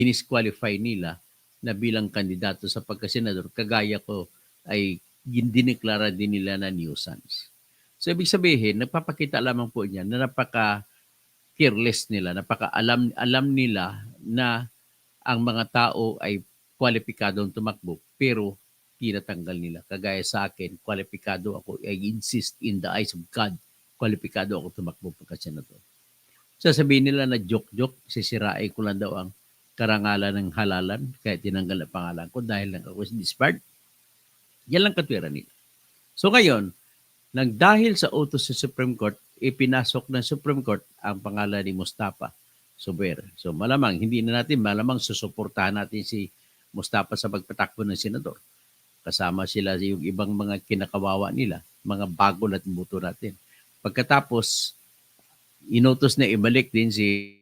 dinisqualify nila na bilang kandidato sa pagkasenador, kagaya ko, ay dineklara din nila na nuisance. So, ibig sabihin, nagpapakita lamang po niya na napaka-careless nila, napaka-alam nila na ang mga tao ay kwalipikadong tumakbo, pero tinatanggal nila. Kagaya sa akin, kwalipikado ako, I insist in the eyes of God, kwalipikado ako tumakbo pagkasenador. Sasabihin nila na joke-joke, sisirain ko lang daw ang karangalan ng halalan, kaya tinanggal ang pangalan ko dahil lang ako disbarred. Yan lang katwiran nila. So ngayon, nang dahil sa utos sa Supreme Court, ipinasok ng Supreme Court ang pangalan ni Mustafa Sober. So malamang, hindi na natin, malamang susuportahan natin si Mustafa sa pagpatakbo ng senador. Kasama sila yung ibang mga kinakawawa nila, mga bagol at buto natin. Pagkatapos, inutos na ibalik din si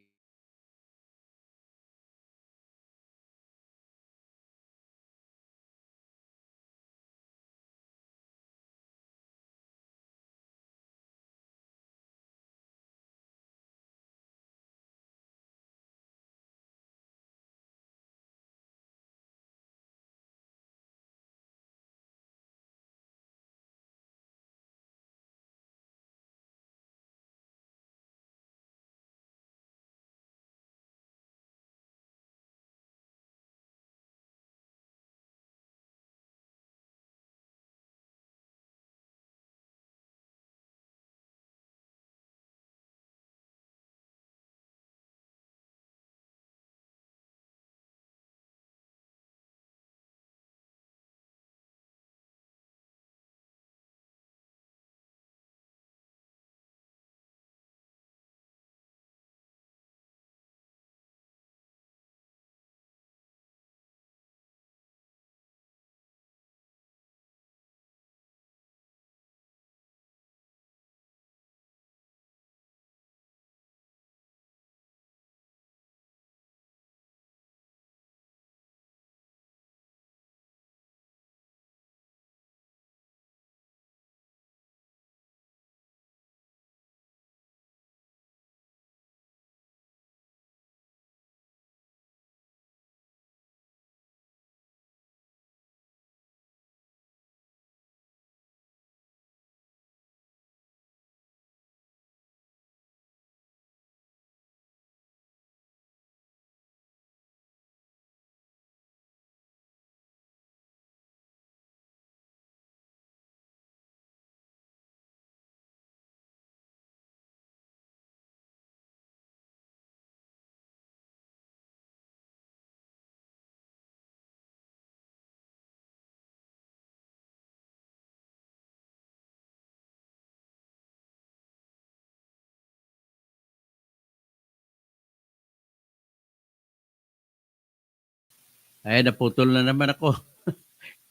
ay naputol na naman ako.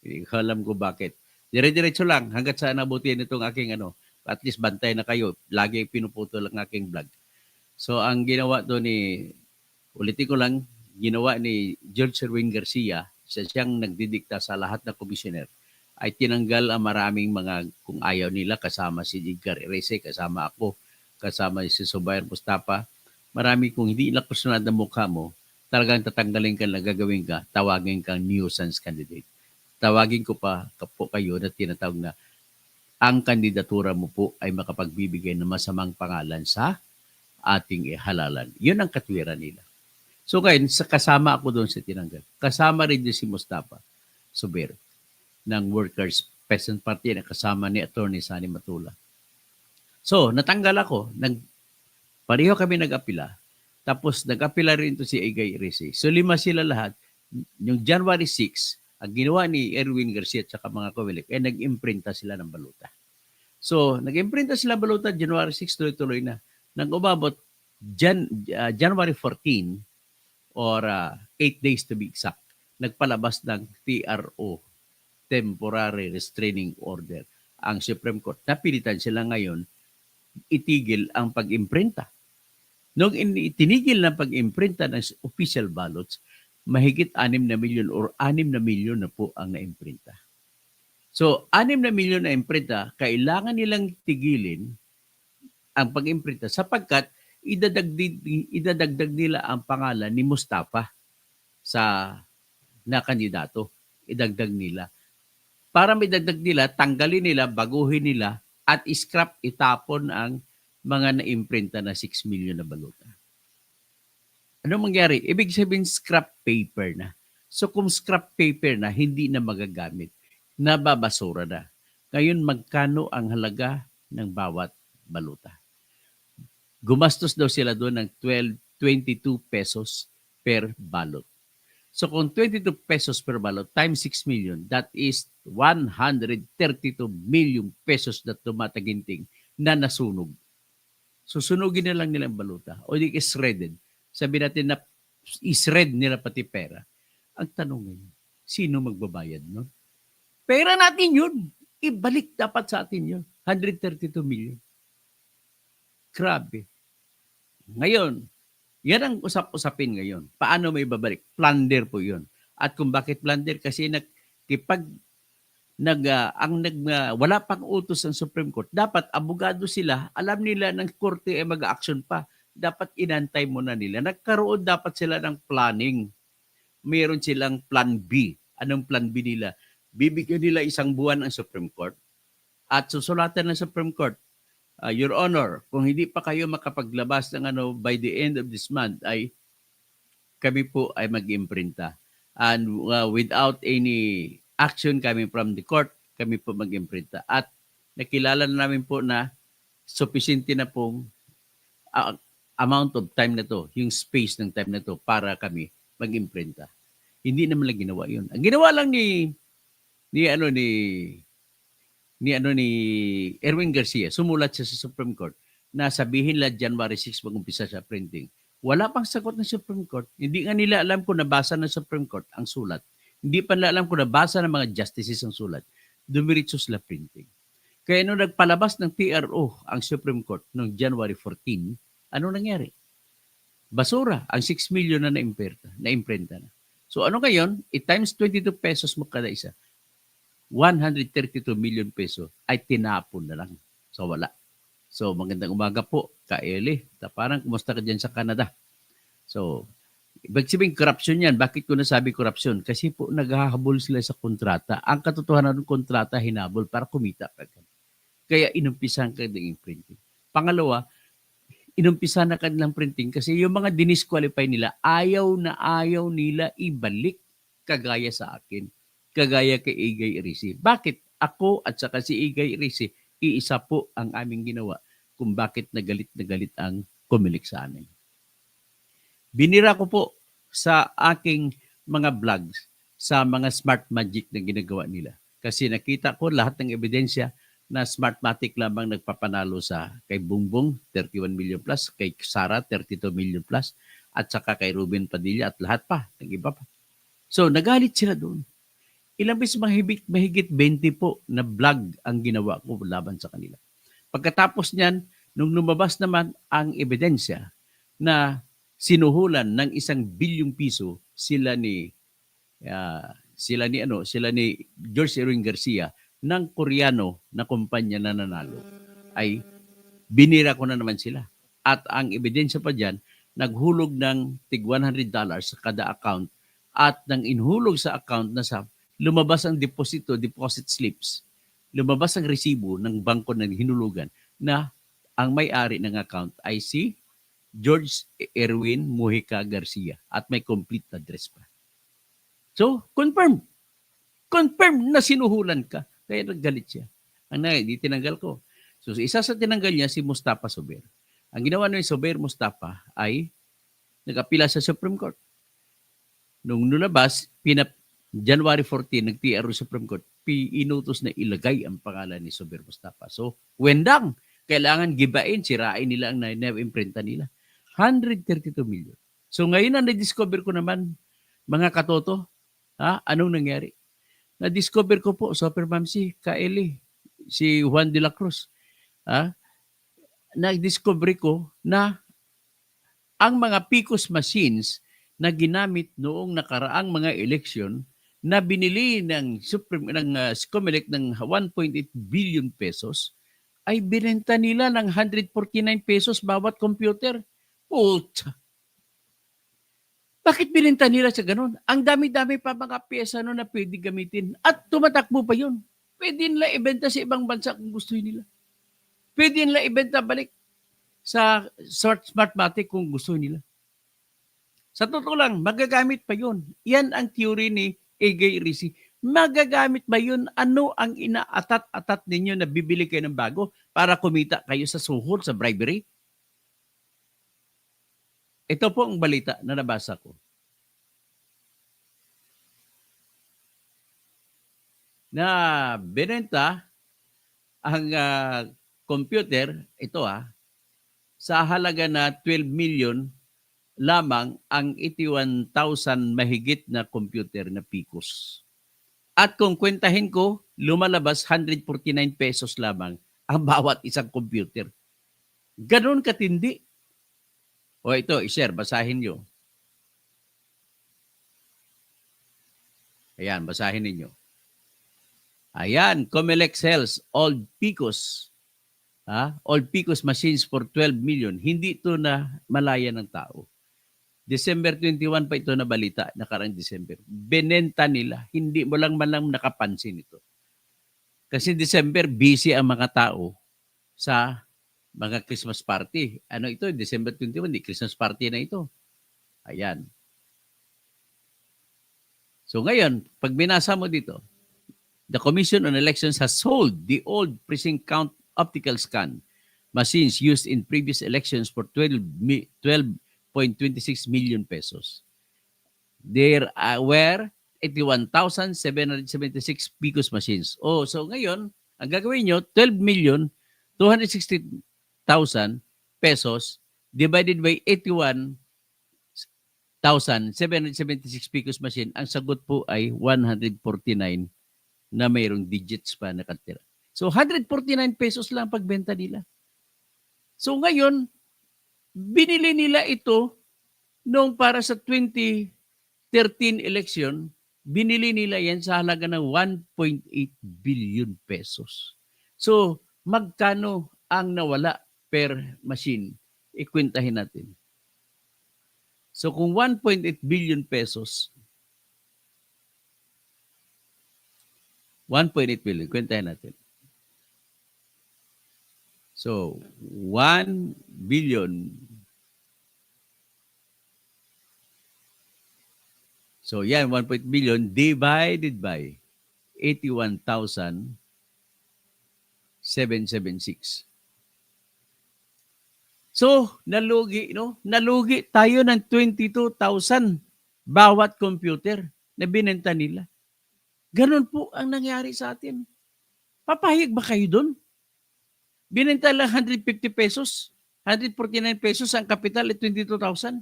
Hindi ko alam ko bakit. Dire-diretso lang hanggat sa nabutin itong aking at least bantay na kayo. Lagi pinuputol ang aking vlog. So ang ginawa to ni, ulitin ko lang, ginawa ni George Erwin Garcia, siyang nagdidikta sa lahat ng komisyoner, ay tinanggal ang maraming mga, kung ayaw nila, kasama si Edgar Erese, kasama ako, kasama si Subair Mustafa, marami kung hindi ilang personal na mukha mo, talagang tatanggalin ka na gagawin ka, tawagin kang nuisance candidate. Tawagin ko pa po kayo na tinatawag na ang kandidatura mo po ay makapagbibigay ng masamang pangalan sa ating halalan. Yun ang katwiran nila. So ngayon, kasama ako doon sa tinanggal. Kasama rin din si Mustafa Sober ng Workers' Peasant Party na kasama ni Attorney Sani Matula. So, natanggal ako. Pareho kami nag-apila. Tapos, nag-apila rin to si Igay Risi. So, 5 sila lahat. Yung January 6, ang ginawa ni Erwin Garcia at saka mga kawilik, nag-imprinta sila ng baluta. So, nag-imprinta sila baluta, January 6, tuloy-tuloy na. Nang umabot, January 14, or 8 days to be exact, nagpalabas ng TRO, Temporary Restraining Order, ang Supreme Court. Napilitan sila ngayon itigil ang pag-imprinta. Nung itinigil ng pag-imprinta ng official ballots, mahigit 6 na milyon or 6 na milyon na po ang na-imprinta. So, 6 na milyon na imprinta, kailangan nilang tigilin ang pag-imprinta sapagkat idadagdag nila ang pangalan ni Mustafa sa na kandidato. Idagdag nila. Para may dagdag nila, tanggalin nila, baguhin nila, at scrap, itapon ang mga naimprinta na 6 million na balota. Ano mangyari? Ibig sabihin scrap paper na. So kung scrap paper na, hindi na magagamit, nababasura na. Ngayon, magkano ang halaga ng bawat baluta? Gumastos daw sila doon ng 22 pesos per balot. So kung 22 pesos per balot times 6 million, that is 132 million pesos na tumataginting na nasunog. Susunugin na lang nilang baluta o di is-shredded. Sabi natin na is-shred nila pati pera. Ang tanong ngayon, sino magbabayad nun? Pera natin yun. Ibalik dapat sa atin yun. 132 million. Grabe. Ngayon, yan ang usap-usapin ngayon. Paano may babalik? Plunder po yun. At kung bakit plunder? Kasi wala pang utos ng Supreme Court. Dapat abogado sila, alam nila ng korte ay mag-action pa. Dapat inantay muna nila. Nagkaroon dapat sila ng planning. Mayroon silang plan B. Anong plan B nila? Bibigyan nila isang buwan ang Supreme Court at susulatan ng Supreme Court, Your Honor, kung hindi pa kayo makapaglabas ng by the end of this month, ay kami po ay mag-imprinta. And without any action coming from the court, kami po mag-imprinta. At nakilala na namin po na sufficiente na pong amount of time na to, yung space ng time na to para kami mag-imprinta. Hindi naman lang ginawa yun. Ang ginawa lang ni Erwin Garcia, sumulat siya sa Supreme Court na sabihin lang January 6 mag-umpisa sa printing. Wala pang sagot ng Supreme Court. Hindi nga nila alam kung nabasa ng Supreme Court ang sulat. Hindi pa nila alam kung nabasa ng mga justices ang sulat. Dumiritso sila printing. Kaya nung nagpalabas ng TRO ang Supreme Court noong January 14, ano nangyari? Basura ang 6 million na na-imprenta na. So ano ngayon? Times 22 pesos mo kada isa. 132 million peso ay tinapon na lang. So wala. So magandang umaga po, Kaeli. Parang kumusta ka dyan sa Canada? So, ibig sabihin corruption yan. Bakit ko nasabi corruption? Kasi po naghahabol sila sa kontrata. Ang katotohanan ng kontrata, hinabol para kumita. Kaya inumpisan ka ng printing. Pangalawa, inumpisan na kanilang printing kasi yung mga dinisqualify nila, ayaw nila ibalik kagaya sa akin. Kagaya kay Igay Irisi. Bakit ako at saka si Igay Irisi, iisa po ang aming ginawa kung bakit na galit ang kumilik sa amin. Binira ko po sa aking mga vlogs sa mga smart magic na ginagawa nila. Kasi nakita ko lahat ng ebidensya na Smartmatic lamang nagpapanalo kay Bungbong, 31 million plus, kay Sara, 32 million plus, at saka kay Ruben Padilla at lahat pa, nag-iba pa. So, nagalit sila doon. Ilang beses mahigit 20 po na vlog ang ginawa ko laban sa kanila. Pagkatapos niyan, nung lumabas naman ang ebidensya na sinuhulan ng 1 bilyong piso sila ni George Erwin Garcia ng Koreano na kumpanya na nanalo, ay binira ko na naman sila. At ang ebidensya pa dyan, naghulog ng tig $100 sa kada account at nang inhulog sa account na lumabas ang deposit slips, lumabas ang resibo ng bangko na hinulugan na ang may-ari ng account ay si George Erwin Mujica Garcia at may complete address pa. So, confirm na sinuhulan ka. Kaya naggalit siya. Di tinanggal ko. So, isa sa tinanggal niya si Mustafa Sober. Ang ginawa ni Sober Mustafa ay nag-apila sa Supreme Court. Nung nulabas, January 14, nag-TRO Supreme Court, inutos na ilagay ang pangalan ni Sober Mustafa. So, wendang, kailangan gibain, sirain nila ang na-imprinta nila. 132 million. So, ngayon na na-discover ko naman, mga katoto, anong nangyari? Na-discover ko po, Super Mamsi, Kaeli, si Juan de la Cruz. Na-discover ko na ang mga PCOS machines na ginamit noong nakaraang mga eleksyon na binili ng COMELEC ng 1.8 billion pesos ay binenta nila ng 149 pesos bawat computer. Puta! Bakit binenta nila sa ganun? Ang dami-dami pa mga pyesa no na pwede gamitin at tumatakbo pa yun. Pwede nila ibenta sa ibang bansa kung gusto nila. Pwede nila ibenta balik sa Smartmatic kung gusto nila. Sa totoo lang, magagamit pa yun. Yan ang theory ni A.G. Rizzi. Magagamit ba yun? Ano ang inaatat-atat ninyo na bibili kayo ng bago para kumita kayo sa suhol, sa bribery? Ito po ang balita na nabasa ko. Na binenta ang computer, ito sa halaga na 12 million lamang ang 81,000 mahigit na computer na Picos. At kung kwentahin ko, lumalabas 149 pesos lamang ang bawat isang computer. Ganon katindi. O ito, i-share, basahin nyo. Ayan, basahin ninyo. Ayan, Comelec sells old Picos. Old Picos machines for 12 million. Hindi ito na malaya ng tao. December 21 pa ito na balita, nakarang December. Benenta nila. Hindi mo lang man lang nakapansin ito. Kasi December, busy ang mga tao sa mga Christmas party. Ano ito? December 21, di Christmas party na ito. Ayan. So ngayon, pag binasa mo dito, the Commission on Elections has sold the old precinct count optical scan machines used in previous elections for 12.26 million pesos. There were 81,776 Picos machines. Oh, so ngayon, ang gagawin nyo, 12,260,000 pesos divided by 81,776 Picos machine. Ang sagot po ay 149 na mayroong digits pa nakatira. So 149 pesos lang pagbenta nila. So ngayon, binili nila ito noong para sa 2013 election, binili nila yan sa halaga ng 1.8 billion pesos. So magkano ang nawala per machine? Ikwentahin natin. So kung 1.8 billion pesos, 1.8 billion, kwentahin natin. So, 1 billion. So, yan, 1.8 billion divided by 81,776. So, nalugi, no? Nalugi tayo ng 22,000 bawat computer na binenta nila. Ganon po ang nangyari sa atin. Papahig ba kayo doon? Binenta lang 150 pesos, 149 pesos ang kapital at 22,000.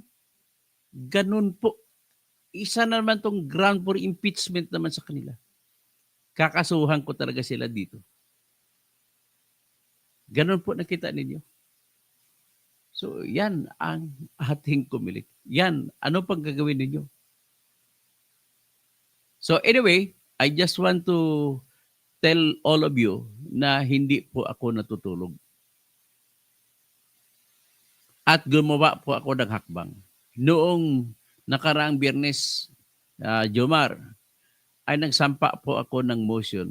Ganun po. Isa na naman tong ground for impeachment naman sa kanila. Kakasuhan ko talaga sila dito. Ganun po nakita ninyo. So, yan ang ating Comelec. Yan, ano pang gagawin ninyo? So, anyway, I just want to tell all of you na hindi po ako natutulog. At gumawa po ako ng hakbang. Noong nakaraang Biyernes, Jomar, ay nagsampa po ako ng motion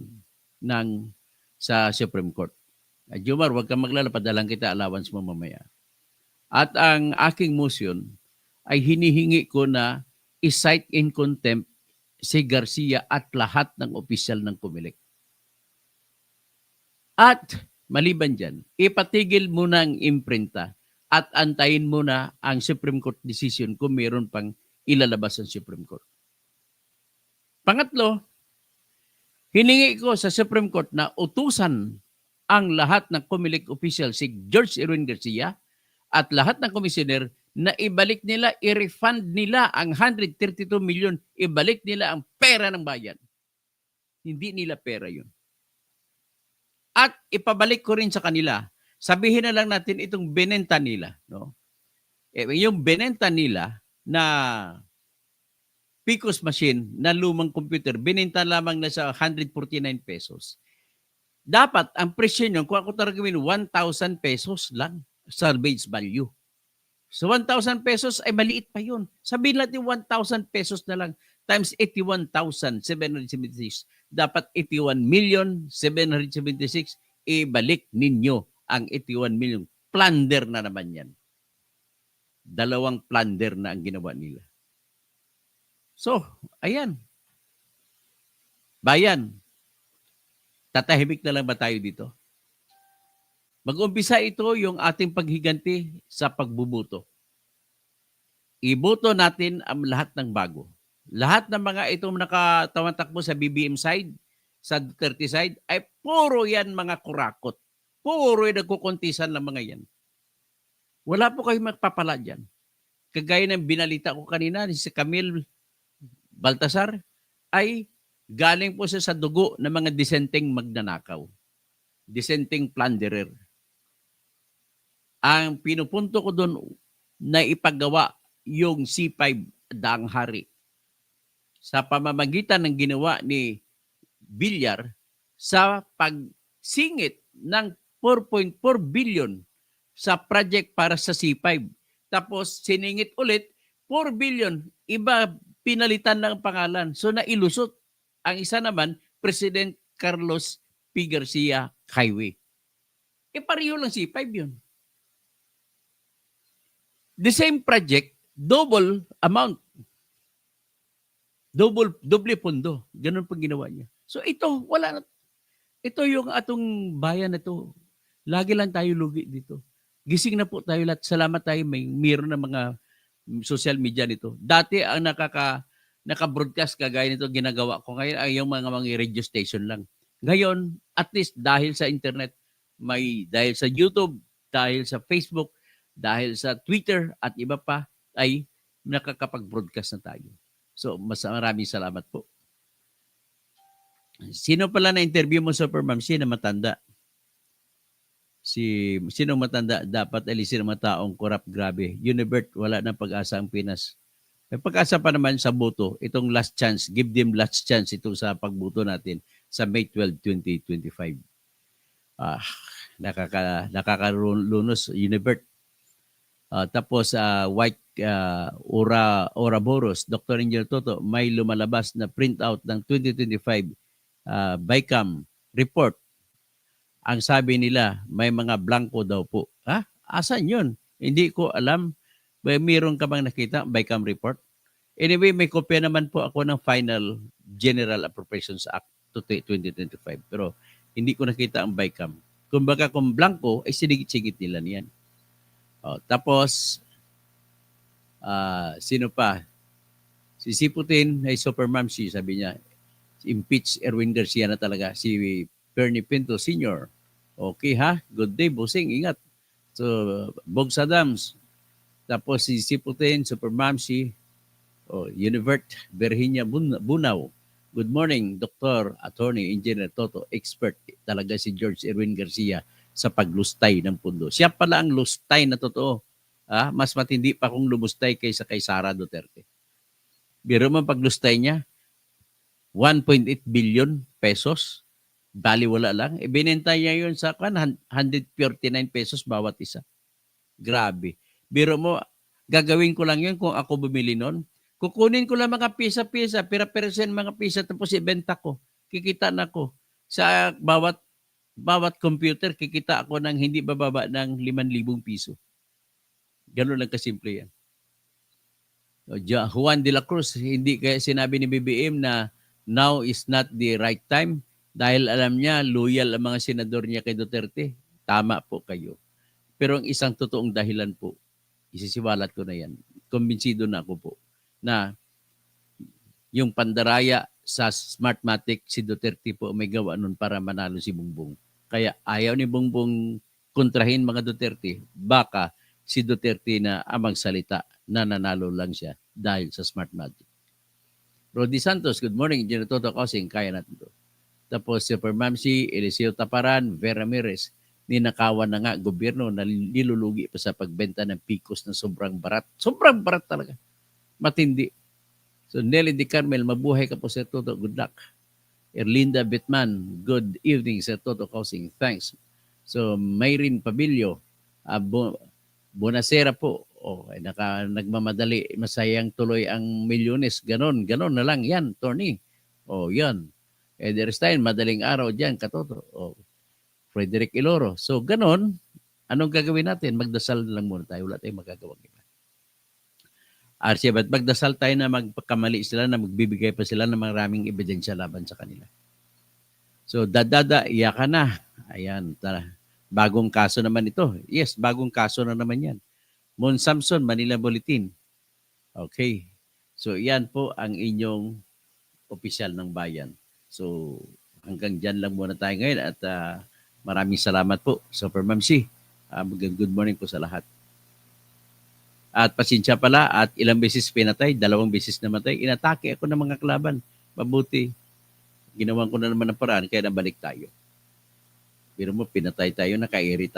sa Supreme Court. Jomar, huwag kang maglala, padalang kita allowance mo mamaya. At ang aking motion ay hinihingi ko na i-cite in contempt si Garcia at lahat ng opisyal ng Comelec. At maliban dyan, ipatigil muna ang imprinta at antayin muna ang Supreme Court decision kung mayroon pang ilalabas ang Supreme Court. Pangatlo, hiningi ko sa Supreme Court na utusan ang lahat ng Comelec official, si George Erwin Garcia at lahat ng komisyoner na ibalik nila, i-refund nila ang 132 million, ibalik nila ang pera ng bayan. Hindi nila pera yun. At ipabalik ko rin sa kanila, sabihin na lang natin itong benenta nila. No? Yung benenta nila na Picos machine na lumang computer, binenta lamang na sa 149 pesos. Dapat ang presyo nyo, kung ako talaga gawin, 1,000 pesos lang salvage value. So 1,000 pesos ay maliit pa yun. Sabihin natin 1,000 pesos na lang times 81,776. Dapat 81,776. Ibalik ninyo ang 81 million. Plunder na naman yan. Dalawang plunder na ang ginawa nila. So, ayan. Bayan, tatahimik na lang ba tayo dito? Mag-umpisa ito yung ating paghiganti sa pagbubuto. Iboto natin ang lahat ng bago. Lahat ng mga itong nakatawatakbo sa BBM side, sa Duterte side, ay puro yan mga kurakot. Puro yung nagkukuntisan ng mga yan. Wala po kayong magpapala dyan. Kagaya ng binalita ko kanina, si Camille Baltasar, ay galing po siya sa dugo ng mga disenteng magnanakaw. Disenteng plunderer. Ang pinupunto ko doon na ipagawa yung C5 daang hari sa pamamagitan ng ginawa ni Villar sa pagsingit ng 4.4 billion sa project para sa C5. Tapos siningit ulit 4 billion, iba pinalitan ng pangalan. So nailusot. Ang isa naman, President Carlos P. Garcia Highway. Pareho lang C5 yun. The same project, double amount. Doble pondo. Ganun pang ginawa niya. So ito, wala na. Ito yung atong bayan na ito. Lagi lang tayo lugi dito. Gising na po tayo lahat. Salamat tayo. Mayroon na mga social media nito. Dati ang naka-broadcast kagaya nito ginagawa ko. Ngayon ay yung mga radio station lang. Ngayon, at least dahil sa internet, dahil sa YouTube, dahil sa Facebook, dahil sa Twitter at iba pa, ay nakakapag-broadcast na tayo. So, maraming salamat po. Sino pala na-interview mo, Super Ma'am? Sino matanda? Sino matanda? Dapat alisin ang mga taong corrupt, grabe. Unibert, wala nang pag-asa ang Pinas. May pag-asa pa naman sa boto. Itong last chance, give them last chance itong sa pagboto natin sa May 12, 2025. Nakakalunos, Unibert. Tapos White Oraboros, Dr. Angel Toto, may lumalabas na printout ng 2025 BICAM report. Ang sabi nila, may mga blanco daw po. Asan yun? Hindi ko alam. Mayroon ka bang nakita BICAM report? Anyway, may kopya naman po ako ng Final General Appropriations Act 2025. Pero hindi ko nakita ang BICAM. Kumbaga kung blanco, ay sinigit-sigit nila niyan. Tapos, sino pa? Si Siputin ay Super Mamsi, sabi niya. Impeach Erwin Garcia na talaga. Si Bernie Pinto Sr. Okay ha? Good day, Busing. Ingat. So, Bogs Adams. Tapos si Siputin, Super Mamsi. Univert Virginia Bunaw. Good morning, Dr. Attorney Engineer Toto. Expert talaga si George Erwin Garcia sa paglustay ng pundo. Siya pala ang lustay na totoo. Mas matindi pa kung lumustay kaysa kay Sara Duterte. Biro mo paglustay niya, 1.8 billion pesos. Baliwala lang. Binenta niya yun sa 139 pesos bawat isa. Grabe. Biro mo, gagawin ko lang yun kung ako bumili nun. Kukunin ko lang mga pisa-pisa, pira-persen mga pisa, tapos ibenta ko. Kikita na ko. Sa bawat computer, kikita ako ng hindi bababa ng 5,000 piso. Ganun lang kasimple yan. Juan de la Cruz, hindi kaya sinabi ni BBM na now is not the right time dahil alam niya, loyal ang mga senador niya kay Duterte. Tama po kayo. Pero ang isang totoong dahilan po, isisiwalat ko na yan. Kumbinsido na ako po na yung pandaraya sa Smartmatic, si Duterte po may gawa nun para manalo si Bongbong. Kaya ayaw ni Bongbong kontrahin mga Duterte, baka si Duterte na amang salita na nanalo lang siya dahil sa Smartmatic. Rodi Santos, good morning. Engineer Toto Kosing, kaya natin to. Tapos Super Mamsi, Eliseo Taparan, Vera Mires, ninakawan na nga gobyerno na nilulugi pa sa pagbenta ng pikos na sobrang barat. Sobrang barat talaga. Matindi. So Nelly Di Carmel, mabuhay ka po Sir Toto. Good luck. Erlinda Bitman, good evening Sir Toto Kosing. Thanks. So Mayrin Pabilio, Bonasera po. Ay nagmamadali, masayang tuloy ang Milyones. Ganon, ganon na lang yan, Tony. Yan. Ederstein, madaling araw dyan, katoto. Frederick Iloro. So, ganon. Anong gagawin natin? Magdasal na lang muna tayo. Wala tayong magagawa. RC, ba't magdasal tayo na magpakamali sila, na magbibigay pa sila ng maraming ebidensya laban sa kanila. So, iyakan na. Ayan, tara. Bagong kaso naman ito. Yes, bagong kaso na naman yan. Mon Samson, Manila Bulletin. Okay. So, yan po ang inyong opisyal ng bayan. So, hanggang dyan lang muna tayo ngayon at maraming salamat po, Super Ma'am C. Good morning po sa lahat. At pasensya pala, at ilang beses pinatay, 2 beses namatay. Inatake ako ng mga kalaban. Mabuti. Ginawan ko na naman ng paraan, kaya nabalik tayo. Pero mo, pinatay tayo, nakairita.